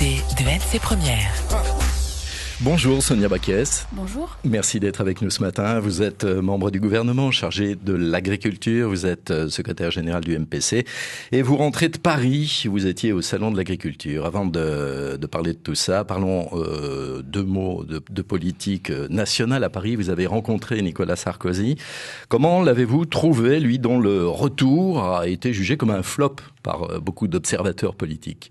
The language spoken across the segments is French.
écoutez de LC Première. Bonjour Sonia Backès. Bonjour. Merci d'être avec nous ce matin. Vous êtes membre du gouvernement chargé de l'agriculture, vous êtes secrétaire général du MPC et vous rentrez de Paris, vous étiez au salon de l'agriculture. Avant de parler de tout ça, parlons deux mots de politique nationale. À Paris, vous avez rencontré Nicolas Sarkozy. Comment l'avez-vous trouvé, lui dont le retour a été jugé comme un flop par beaucoup d'observateurs politiques ?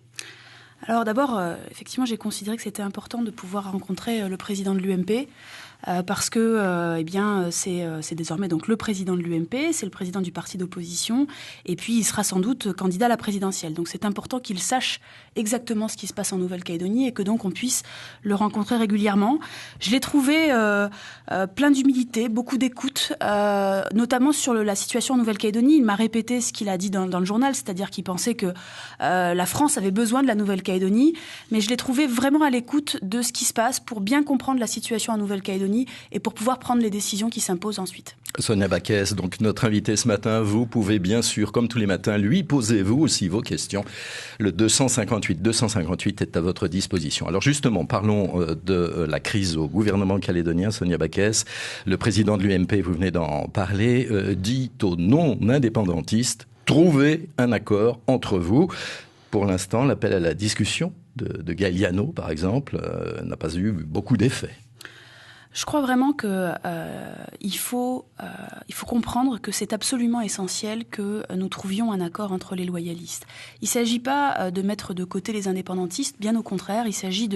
Alors d'abord, effectivement, j'ai considéré que c'était important de pouvoir rencontrer le président de l'UMP parce que c'est désormais donc le président de l'UMP, c'est le président du parti d'opposition et puis il sera sans doute candidat à la présidentielle. Donc c'est important qu'il sache exactement ce qui se passe en Nouvelle-Calédonie et que donc on puisse le rencontrer régulièrement. Je l'ai trouvé plein d'humilité, beaucoup d'écoute, notamment sur la situation en Nouvelle-Calédonie. Il m'a répété ce qu'il a dit dans le journal, c'est-à-dire qu'il pensait que la France avait besoin de la Nouvelle-Calédonie, mais je l'ai trouvé vraiment à l'écoute de ce qui se passe pour bien comprendre la situation en Nouvelle-Calédonie et pour pouvoir prendre les décisions qui s'imposent ensuite. Sonia Backès, donc notre invitée ce matin, vous pouvez bien sûr, comme tous les matins, lui poser vous aussi vos questions. Le 258 est à votre disposition. Alors justement, parlons de la crise au gouvernement calédonien, Sonia Backès. Le président de l'UMP, vous venez d'en parler, dit aux non-indépendantistes, trouvez un accord entre vous. Pour l'instant, l'appel à la discussion de Galliano, par exemple, n'a pas eu beaucoup d'effet. Je crois vraiment que il faut comprendre que c'est absolument essentiel que nous trouvions un accord entre les loyalistes. Il ne s'agit pas de mettre de côté les indépendantistes, bien au contraire, il s'agit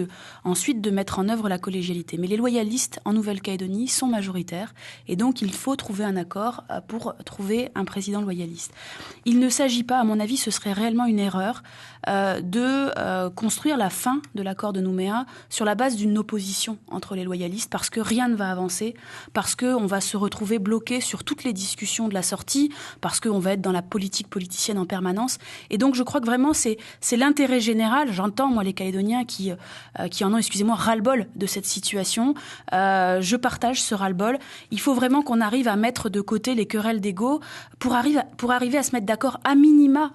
ensuite de mettre en œuvre la collégialité. Mais les loyalistes en Nouvelle-Calédonie sont majoritaires et donc il faut trouver un accord pour trouver un président loyaliste. Il ne s'agit pas, à mon avis, ce serait réellement une erreur de construire la fin de l'accord de Nouméa sur la base d'une opposition entre les loyalistes parce que rien ne va avancer, parce qu'on va se retrouver bloqué sur toutes les discussions de la sortie, parce qu'on va être dans la politique politicienne en permanence. Et donc je crois que vraiment c'est l'intérêt général. J'entends moi les Calédoniens qui en ont, ras-le-bol de cette situation. Je partage ce ras-le-bol. Il faut vraiment qu'on arrive à mettre de côté les querelles d'ego pour arriver à se mettre d'accord à minima,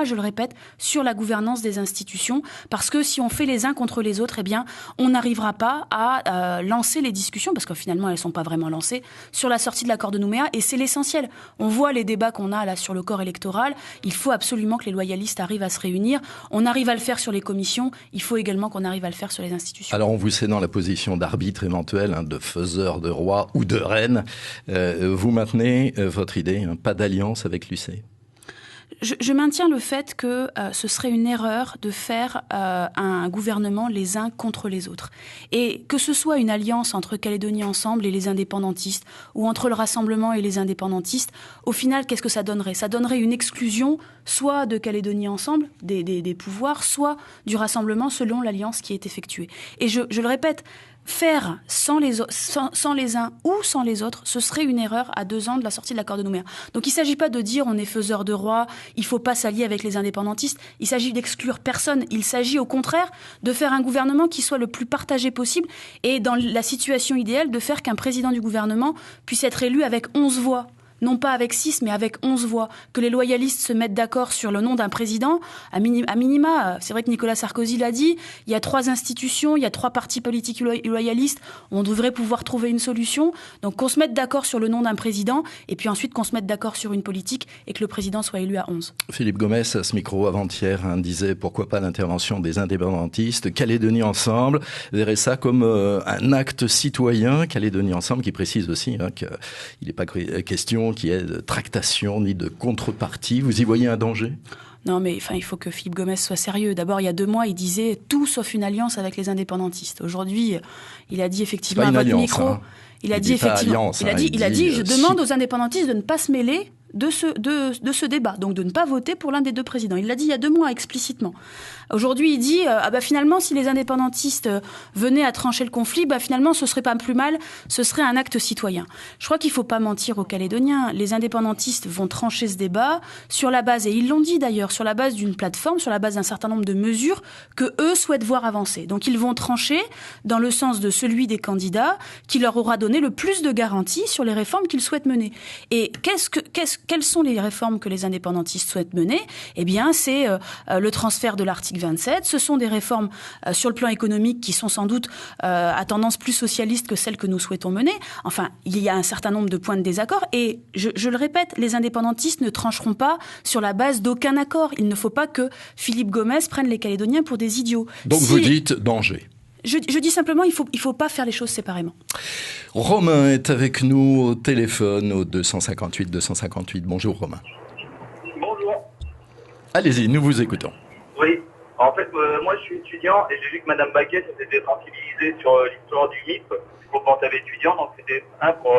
je le répète, sur la gouvernance des institutions. Parce que si on fait les uns contre les autres, eh bien, on n'arrivera pas à lancer les discussions, parce que finalement elles ne sont pas vraiment lancées, sur la sortie de l'accord de Nouméa, et c'est l'essentiel. On voit les débats qu'on a là sur le corps électoral, il faut absolument que les loyalistes arrivent à se réunir, on arrive à le faire sur les commissions, il faut également qu'on arrive à le faire sur les institutions. Alors on vous sait dans la position d'arbitre éventuel, de faiseur de roi ou de reine, vous maintenez votre idée, pas d'alliance avec l'UC ? Je maintiens le fait que ce serait une erreur de faire un gouvernement les uns contre les autres. Et que ce soit une alliance entre Calédonie Ensemble et les indépendantistes, ou entre le Rassemblement et les indépendantistes, au final, qu'est-ce que ça donnerait ? Ça donnerait une exclusion, soit de Calédonie Ensemble, des pouvoirs, soit du Rassemblement, selon l'alliance qui est effectuée. Et je le répète, faire sans les uns ou sans les autres, ce serait une erreur à 2 ans de la sortie de l'accord de Nouméa. Donc il ne s'agit pas de dire on est faiseur de roi, il ne faut pas s'allier avec les indépendantistes, il s'agit d'exclure personne, il s'agit au contraire de faire un gouvernement qui soit le plus partagé possible et dans la situation idéale de faire qu'un président du gouvernement puisse être élu avec 11 voix. Non pas avec 6, mais avec 11 voix. Que les loyalistes se mettent d'accord sur le nom d'un président, à minima, c'est vrai que Nicolas Sarkozy l'a dit, il y a 3 institutions, il y a 3 partis politiques loyalistes, on devrait pouvoir trouver une solution. Donc qu'on se mette d'accord sur le nom d'un président, et puis ensuite qu'on se mette d'accord sur une politique, et que le président soit élu à 11. Philippe Gomès, à ce micro avant-hier, disait pourquoi pas l'intervention des indépendantistes. Calédonie Ensemble verrait ça comme un acte citoyen. Calédonie Ensemble qui précise aussi qu'il n'est pas question qui est de tractation ni de contrepartie. Vous y voyez un danger ? Non, mais il faut que Philippe Gomès soit sérieux. D'abord, il y a 2 mois, il disait tout sauf une alliance avec les indépendantisps. Aujourd'hui, il a dit effectivement à votre micro, il a dit effectivement, il a dit, je demande aux indépendantistes de ne pas se mêler de ce débat, donc de ne pas voter pour l'un des 2 présidents. Il l'a dit il y a 2 mois explicitement. Aujourd'hui, il dit finalement, si les indépendantistes venaient à trancher le conflit, finalement, ce serait pas plus mal, ce serait un acte citoyen. Je crois qu'il faut pas mentir aux Calédoniens. Les indépendantistes vont trancher ce débat sur la base, et ils l'ont dit d'ailleurs, sur la base d'une plateforme, sur la base d'un certain nombre de mesures que eux souhaitent voir avancer. Donc ils vont trancher dans le sens de celui des candidats qui leur aura donné le plus de garanties sur les réformes qu'ils souhaitent mener. Et qu'est-ce quelles sont les réformes que les indépendantistes souhaitent mener? Eh bien, c'est le transfert de l'article 27. Ce sont des réformes sur le plan économique qui sont sans doute à tendance plus socialiste que celles que nous souhaitons mener. Enfin, il y a un certain nombre de points de désaccord. Et je le répète, les indépendantistes ne trancheront pas sur la base d'aucun accord. Il ne faut pas que Philippe Gomez prenne les Calédoniens pour des idiots. Donc vous dites danger. Je dis simplement, il faut pas faire les choses séparément. Romain est avec nous au téléphone au 258 258. Bonjour Romain. Bonjour. Allez-y, nous vous écoutons. Oui. En fait, moi je suis étudiant et j'ai vu que Madame Baquet s'était sensibilisée sur l'histoire du MIP au portable étudiant. Donc c'était pour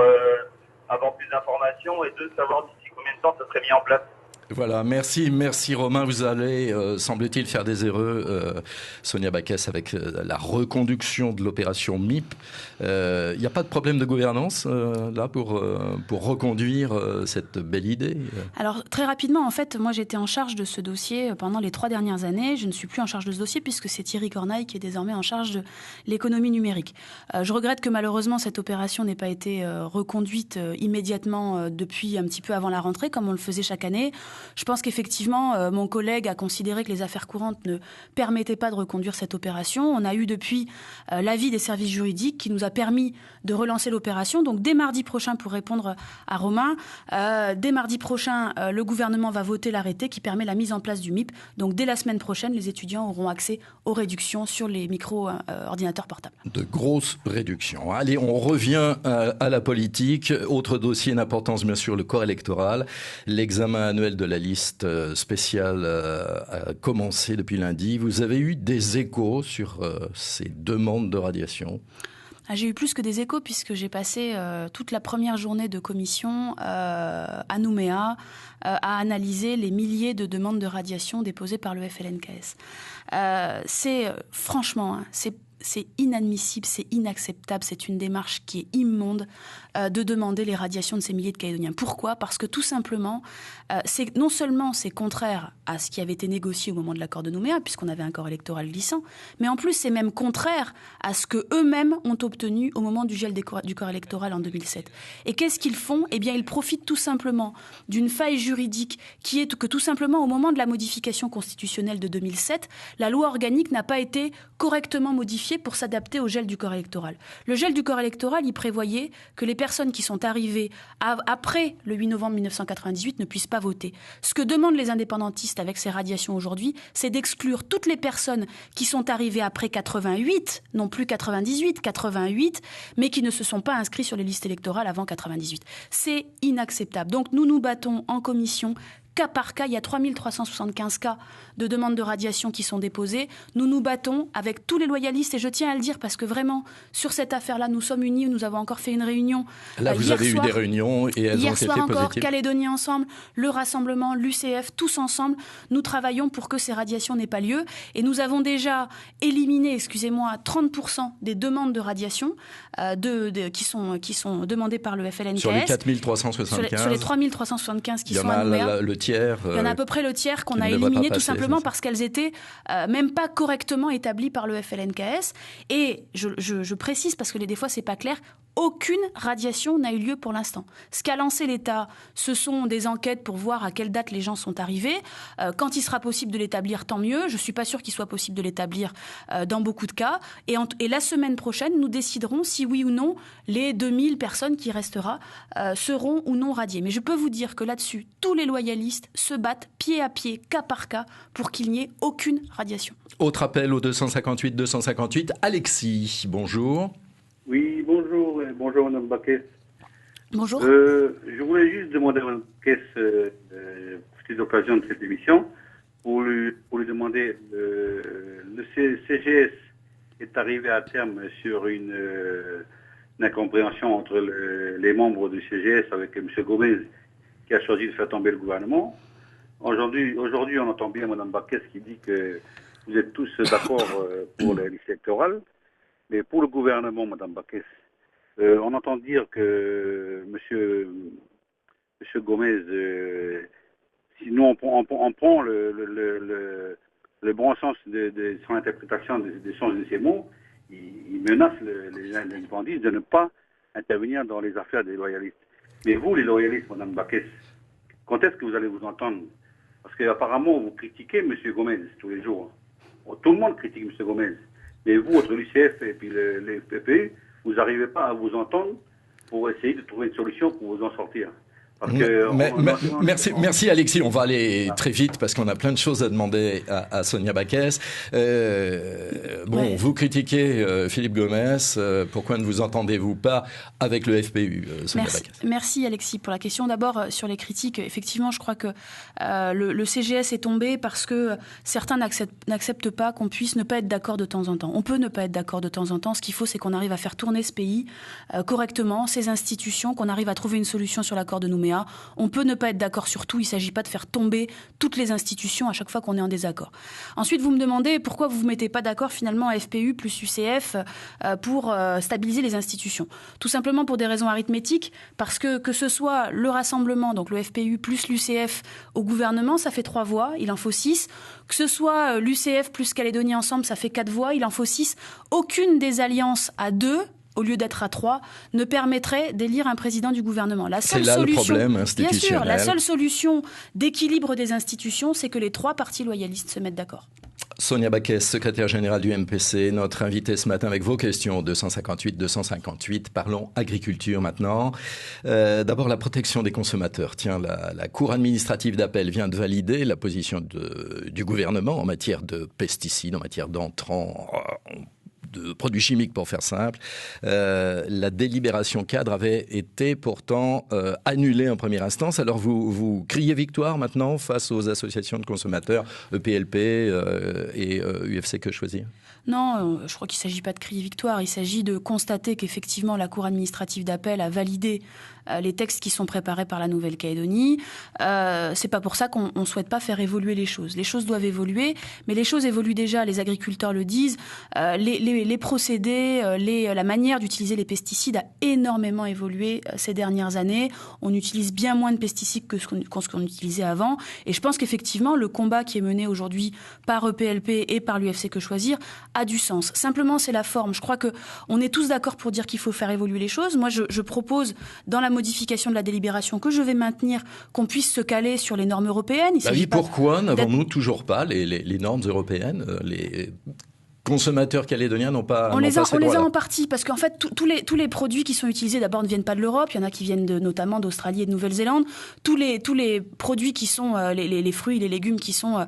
avoir plus d'informations et deux, savoir d'ici combien de temps ça serait mis en place. Voilà, merci Romain. Vous allez, semble-t-il, faire des heureux, Sonia Baquès, avec la reconduction de l'opération MIP. Il n'y a pas de problème de gouvernance là pour reconduire cette belle idée? Alors très rapidement, en fait, moi j'étais en charge de ce dossier pendant les 3 dernières années. Je ne suis plus en charge de ce dossier puisque c'est Thierry Corneille qui est désormais en charge de l'économie numérique. Je regrette que malheureusement cette opération n'ait pas été reconduite immédiatement depuis un petit peu avant la rentrée, comme on le faisait chaque année. Je pense qu'effectivement, mon collègue a considéré que les affaires courantes ne permettaient pas de reconduire cette opération. On a eu depuis l'avis des services juridiques qui nous a permis de relancer l'opération. Donc dès mardi prochain, pour répondre à Romain, dès mardi prochain, le gouvernement va voter l'arrêté qui permet la mise en place du MIP. Donc dès la semaine prochaine, les étudiants auront accès aux réductions sur les micro-ordinateurs portables. De grosses réductions. Allez, on revient à la politique. Autre dossier d'importance, bien sûr, le corps électoral. L'examen annuel de la liste spéciale a commencé depuis lundi. Vous avez eu des échos sur ces demandes de radiation? J'ai eu plus que des échos puisque j'ai passé toute la première journée de commission à Nouméa à analyser les milliers de demandes de radiation déposées par le FLNKS. Franchement, c'est inadmissible, c'est inacceptable, c'est une démarche qui est immonde de demander les radiations de ces milliers de Calédoniens. Pourquoi ? Parce que tout simplement, non seulement c'est contraire à ce qui avait été négocié au moment de l'accord de Nouméa, puisqu'on avait un corps électoral glissant, mais en plus c'est même contraire à ce que eux-mêmes ont obtenu au moment du gel du corps électoral en 2007. Et qu'est-ce qu'ils font ? Eh bien, ils profitent tout simplement d'une faille juridique qui est que tout simplement au moment de la modification constitutionnelle de 2007, la loi organique n'a pas été correctement modifiée pour s'adapter au gel du corps électoral. Le gel du corps électoral, il prévoyait que les personnes qui sont arrivées après le 8 novembre 1998 ne puissent pas voter. Ce que demandent les indépendantistes avec ces radiations aujourd'hui, c'est d'exclure toutes les personnes qui sont arrivées après 88, non plus 98, 88, mais qui ne se sont pas inscrits sur les listes électorales avant 98. C'est inacceptable. Donc nous nous battons en commission cas par cas, il y a 3375 cas de demandes de radiation qui sont déposés. Nous nous battons avec tous les loyalistes et je tiens à le dire parce que vraiment, sur cette affaire-là, nous sommes unis. Nous avons encore fait une réunion. Là, vous avez eu des réunions et elles ont été positives. Hier soir encore, Calédonie Ensemble, le Rassemblement, l'UCF, tous ensemble, nous travaillons pour que ces radiations n'aient pas lieu. Et nous avons déjà éliminé, 30% des demandes de radiation qui sont demandées par le FLNKS. Sur les 4375. Sur les 3375 qui sont à Nouméa. Il y en a à peu près le tiers qu'on a éliminé tout simplement parce qu'elles étaient même pas correctement établies par le FLNKS. Et je précise parce que des fois c'est pas clair, aucune radiation n'a eu lieu pour l'instant. Ce qu'a lancé l'État, ce sont des enquêtes pour voir à quelle date les gens sont arrivés. Quand il sera possible de l'établir, tant mieux. Je suis pas sûre qu'il soit possible de l'établir dans beaucoup de cas. Et la semaine prochaine, nous déciderons si oui ou non les 2000 personnes qui restera seront ou non radiées. Mais je peux vous dire que là-dessus, tous les loyalistes se battent pied à pied, cas par cas, pour qu'il n'y ait aucune radiation. Autre appel au 258. Alexis, bonjour. Oui, bonjour. Bonjour, Mme Baquès. Bonjour. Je voulais juste demander à Mme Baquès, petite occasion de cette émission, pour lui demander, le CGS est arrivé à terme sur une incompréhension entre les membres du CGS avec M. Gomez, qui a choisi de faire tomber le gouvernement. Aujourd'hui, on entend bien Mme Baquès qui dit que vous êtes tous d'accord pour les listes électorales. Mais pour le gouvernement, Mme Baquès, on entend dire que M. Gomez, si nous on prend le bon sens de son interprétation des sens de ces mots, il menace les indépendantistes de ne pas intervenir dans les affaires des loyalistes. Mais vous, les loyalistes, Mme Baquès, Quand est-ce que vous allez vous entendre? Parce qu'apparemment, vous critiquez M. Gomez tous les jours. Tout le monde critique M. Gomez. Mais vous, entre l'UCF et puis les PPU, vous n'arrivez pas à vous entendre pour essayer de trouver une solution pour vous en sortir. Merci Alexis, on va aller très vite parce qu'on a plein de choses à demander à Sonia Backès. Vous critiquez Philippe Gomez, pourquoi ne vous entendez-vous pas avec le FPU, Sonia Backès? Merci Alexis pour la question. D'abord sur les critiques, effectivement je crois que le CGS est tombé parce que certains n'acceptent pas qu'on puisse ne pas être d'accord de temps en temps. On peut ne pas être d'accord de temps en temps, ce qu'il faut c'est qu'on arrive à faire tourner ce pays correctement, ses institutions, qu'on arrive à trouver une solution sur l'accord de Nouméa. On peut ne pas être d'accord sur tout, il ne s'agit pas de faire tomber toutes les institutions à chaque fois qu'on est en désaccord. Ensuite, vous me demandez pourquoi vous ne vous mettez pas d'accord finalement à FPU plus UCF pour stabiliser les institutions. Tout simplement pour des raisons arithmétiques, parce que ce soit le rassemblement, donc le FPU plus l'UCF au gouvernement, ça fait 3 voix, il en faut 6. Que ce soit l'UCF plus Calédonie ensemble, ça fait 4 voix, il en faut 6. Aucune des alliances à 2 au lieu d'être à 3, ne permettrait d'élire un président du gouvernement. C'est là le problème institutionnel. Bien sûr, la seule solution d'équilibre des institutions, c'est que les 3 partis loyalistes se mettent d'accord. Sonia Backès, secrétaire générale du MPC, notre invitée ce matin avec vos questions 258. Parlons agriculture maintenant. D'abord, la protection des consommateurs. Tiens, la Cour administrative d'appel vient de valider la position du gouvernement en matière de pesticides, en matière d'entrants, de produits chimiques pour faire simple. La délibération cadre avait été pourtant annulée en première instance. Alors vous criez victoire maintenant face aux associations de consommateurs, EPLP et UFC Que Choisir? Non, je crois qu'il ne s'agit pas de crier victoire. Il s'agit de constater qu'effectivement la Cour administrative d'appel a validé les textes qui sont préparés par la Nouvelle-Calédonie. C'est pas pour ça qu'on ne souhaite pas faire évoluer les choses. Les choses doivent évoluer, mais les choses évoluent déjà. Les agriculteurs le disent. Les procédés, la manière d'utiliser les pesticides a énormément évolué ces dernières années. On utilise bien moins de pesticides que ce qu'on utilisait avant. Et je pense qu'effectivement, le combat qui est mené aujourd'hui par EPLP et par l'UFC Que Choisir a du sens. Simplement, c'est la forme. Je crois qu'on est tous d'accord pour dire qu'il faut faire évoluer les choses. Moi, je propose, dans la modification de la délibération que je vais maintenir, qu'on puisse se caler sur les normes européennes. Pourquoi n'avons-nous toujours pas les normes européennes les consommateurs calédoniens n'ont pas on les a en partie, parce qu'en fait, tous les produits qui sont utilisés, d'abord, ne viennent pas de l'Europe. Il y en a qui viennent notamment d'Australie et de Nouvelle-Zélande. Tous les produits qui sont, les fruits, les légumes qui sont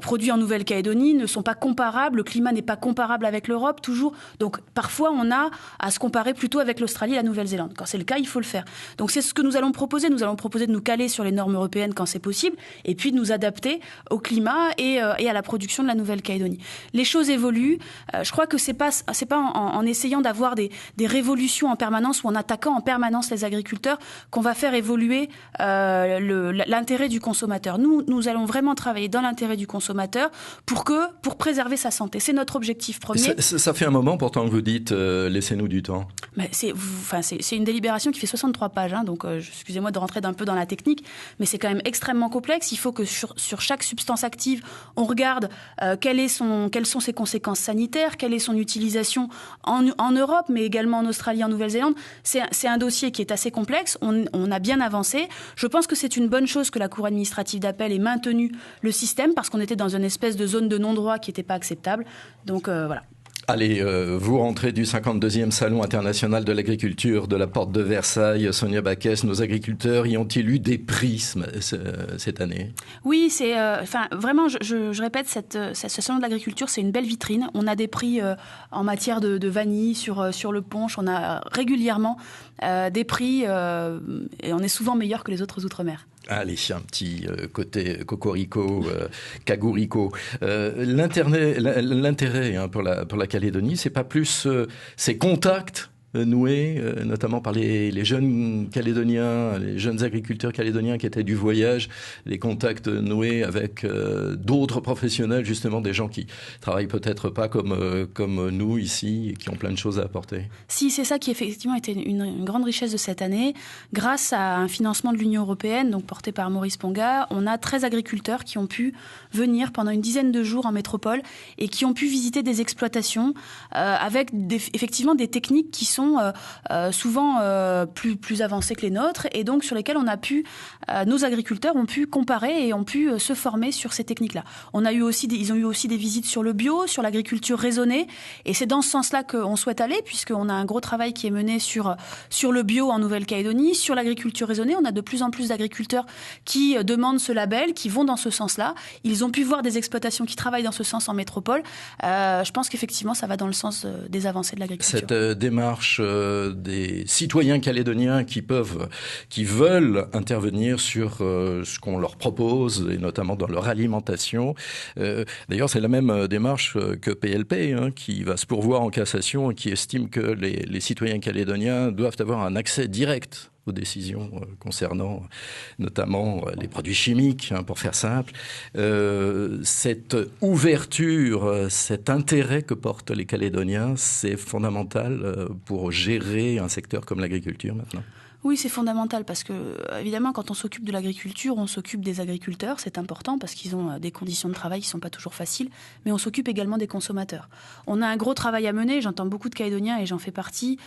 produits en Nouvelle-Calédonie ne sont pas comparables. Le climat n'est pas comparable avec l'Europe, toujours. Donc, parfois, on a à se comparer plutôt avec l'Australie et la Nouvelle-Zélande. Quand c'est le cas, il faut le faire. Donc, c'est ce que nous allons proposer. Nous allons proposer de nous caler sur les normes européennes quand c'est possible, et puis de nous adapter au climat et à la production de la Nouvelle-Calédonie. Les choses évoluent. Je crois que c'est pas en essayant d'avoir des révolutions en permanence ou en attaquant en permanence les agriculteurs qu'on va faire évoluer l'intérêt du consommateur. Nous allons vraiment travailler dans l'intérêt du consommateur pour préserver sa santé. C'est notre objectif premier. Ça fait un moment pourtant que vous dites laissez-nous du temps. Mais c'est une délibération qui fait 63 pages, donc excusez-moi de rentrer d'un peu dans la technique, mais c'est quand même extrêmement complexe. Il faut que sur chaque substance active, on regarde quelles sont ses conséquences sanitaire, quelle est son utilisation en Europe, mais également en Australie, en Nouvelle-Zélande. C'est un dossier qui est assez complexe. On a bien avancé. Je pense que c'est une bonne chose que la Cour administrative d'appel ait maintenu le système, parce qu'on était dans une espèce de zone de non-droit qui n'était pas acceptable. Donc voilà. Allez, vous rentrez du 52e Salon international de l'agriculture de la Porte de Versailles. Sonia Backès, nos agriculteurs y ont-ils eu des prix cette année? Oui, c'est vraiment, je répète, ce Salon de l'agriculture, c'est une belle vitrine. On a des prix en matière de vanille sur le punch. On a régulièrement des prix et on est souvent meilleur que les autres outre-mer. Allez, un petit côté cocorico, cagourico. L'intérêt pour la Calédonie, c'est pas plus ces contacts noués, notamment par les jeunes Calédoniens, les jeunes agriculteurs calédoniens qui étaient du voyage, les contacts noués avec d'autres professionnels, justement des gens qui travaillent peut-être pas comme nous ici et qui ont plein de choses à apporter. Si, c'est ça qui effectivement était une grande richesse de cette année. Grâce à un financement de l'Union européenne, donc porté par Maurice Ponga, on a 13 agriculteurs qui ont pu venir pendant une dizaine de jours en métropole et qui ont pu visiter des exploitations avec effectivement des techniques qui sont sont souvent plus avancées que les nôtres, et donc sur lesquelles nos agriculteurs ont pu comparer et ont pu se former sur ces techniques-là. Ils ont eu aussi des visites sur le bio, sur l'agriculture raisonnée, et c'est dans ce sens-là qu'on souhaite aller, puisqu'on a un gros travail qui est mené sur le bio en Nouvelle-Calédonie, sur l'agriculture raisonnée. On a de plus en plus d'agriculteurs qui demandent ce label, qui vont dans ce sens-là. Ils ont pu voir des exploitations qui travaillent dans ce sens en métropole. Je pense qu'effectivement, ça va dans le sens des avancées de l'agriculture. Cette démarche des citoyens calédoniens qui veulent intervenir sur ce qu'on leur propose, et notamment dans leur alimentation. D'ailleurs, c'est la même démarche que PLP, qui va se pourvoir en cassation et qui estime que les citoyens calédoniens doivent avoir un accès direct aux décisions concernant notamment les produits chimiques, pour faire simple. Cette ouverture, cet intérêt que portent les Calédoniens, c'est fondamental pour gérer un secteur comme l'agriculture maintenant. Oui, c'est fondamental parce que, évidemment, quand on s'occupe de l'agriculture, on s'occupe des agriculteurs. C'est important parce qu'ils ont des conditions de travail qui ne sont pas toujours faciles. Mais on s'occupe également des consommateurs. On a un gros travail à mener. J'entends beaucoup de Calédoniens, et j'en fais partie,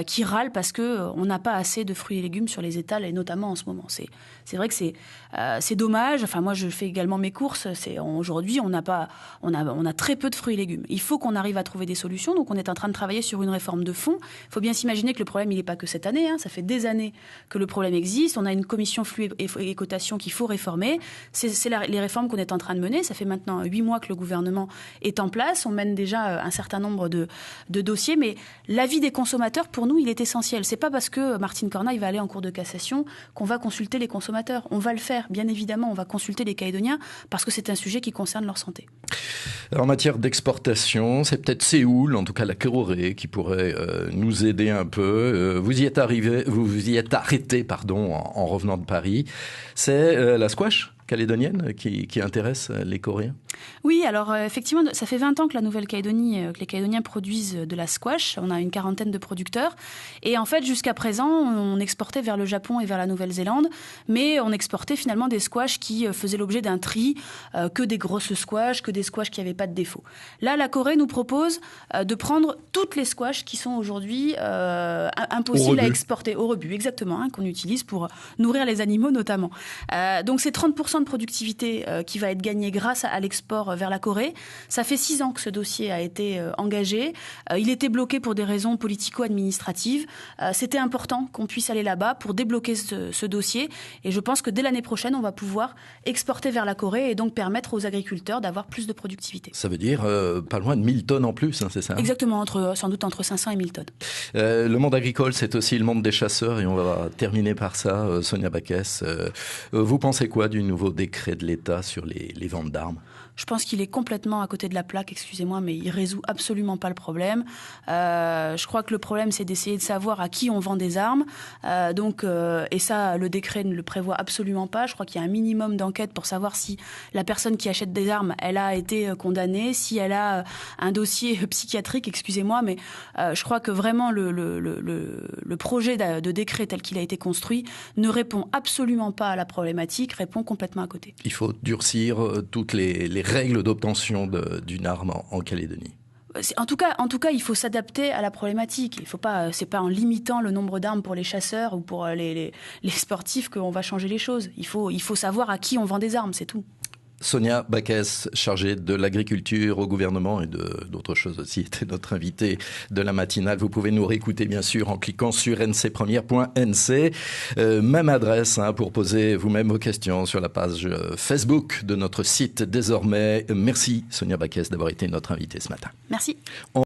qui râlent parce qu'on n'a pas assez de fruits et légumes sur les étals, et notamment en ce moment. C'est vrai que c'est dommage. Enfin, moi, je fais également mes courses. Aujourd'hui, on a très peu de fruits et légumes. Il faut qu'on arrive à trouver des solutions. Donc, on est en train de travailler sur une réforme de fond. Il faut bien s'imaginer que le problème, il n'est pas que cette année. Ça fait des années que le problème existe. On a une commission flux et cotation qu'il faut réformer. C'est les réformes qu'on est en train de mener. Ça fait maintenant 8 mois que le gouvernement est en place. On mène déjà un certain nombre de dossiers. Mais l'avis des consommateurs, pour nous, il est essentiel. C'est pas parce que Martine Cornaille va aller en cour de cassation qu'on va consulter les consommateurs. On va le faire, bien évidemment. On va consulter les Calédoniens parce que c'est un sujet qui concerne leur santé. Alors, en matière d'exportation, c'est peut-être Séoul, en tout cas la Corée, qui pourrait nous aider un peu. Vous y êtes arrêté, en revenant de Paris. C'est la squash calédonienne qui intéresse les Coréens? Oui, alors effectivement, ça fait 20 ans que la Nouvelle-Calédonie, que les Calédoniens produisent de la squash. On a une quarantaine de producteurs. Et en fait, jusqu'à présent, on exportait vers le Japon et vers la Nouvelle-Zélande, mais on exportait finalement des squash qui faisaient l'objet d'un tri, que des grosses squash, que des squash qui n'avaient pas de défaut. Là, la Corée nous propose de prendre toutes les squash qui sont aujourd'hui impossibles à exporter, au rebut, exactement, qu'on utilise pour nourrir les animaux notamment. Donc c'est 30% de productivité qui va être gagnée grâce à l'export vers la Corée. Ça fait 6 ans que ce dossier a été engagé. Il était bloqué pour des raisons politico-administratives. C'était important qu'on puisse aller là-bas pour débloquer ce dossier. Et je pense que dès l'année prochaine, on va pouvoir exporter vers la Corée et donc permettre aux agriculteurs d'avoir plus de productivité. Ça veut dire pas loin de 1000 tonnes en plus, c'est ça? Exactement, sans doute entre 500 et 1000 tonnes. Le monde agricole, c'est aussi le monde des chasseurs, et on va terminer par ça. Sonia Backès, vous pensez quoi du nouveau décret de l'État sur les ventes d'armes? Je pense qu'il est complètement à côté de la plaque, excusez-moi, mais il résout absolument pas le problème. Je crois que le problème, c'est d'essayer de savoir à qui on vend des armes. Et ça, le décret ne le prévoit absolument pas. Je crois qu'il y a un minimum d'enquête pour savoir si la personne qui achète des armes, elle a été condamnée, si elle a un dossier psychiatrique, excusez-moi, mais je crois que vraiment le projet de décret tel qu'il a été construit ne répond absolument pas à la problématique, répond complètement à côté. Il faut durcir toutes les règles d'obtention d'une arme en Calédonie. En tout cas, il faut s'adapter à la problématique. C'est pas en limitant le nombre d'armes pour les chasseurs ou pour les sportifs qu'on va changer les choses. Il faut savoir à qui on vend des armes, c'est tout. Sonia Backès, chargée de l'agriculture au gouvernement et d'autres choses aussi, était notre invitée de la matinale. Vous pouvez nous réécouter bien sûr en cliquant sur ncpremière.nc. Même adresse pour poser vous-même vos questions sur la page Facebook de notre site désormais. Merci Sonia Backès d'avoir été notre invitée ce matin. Merci.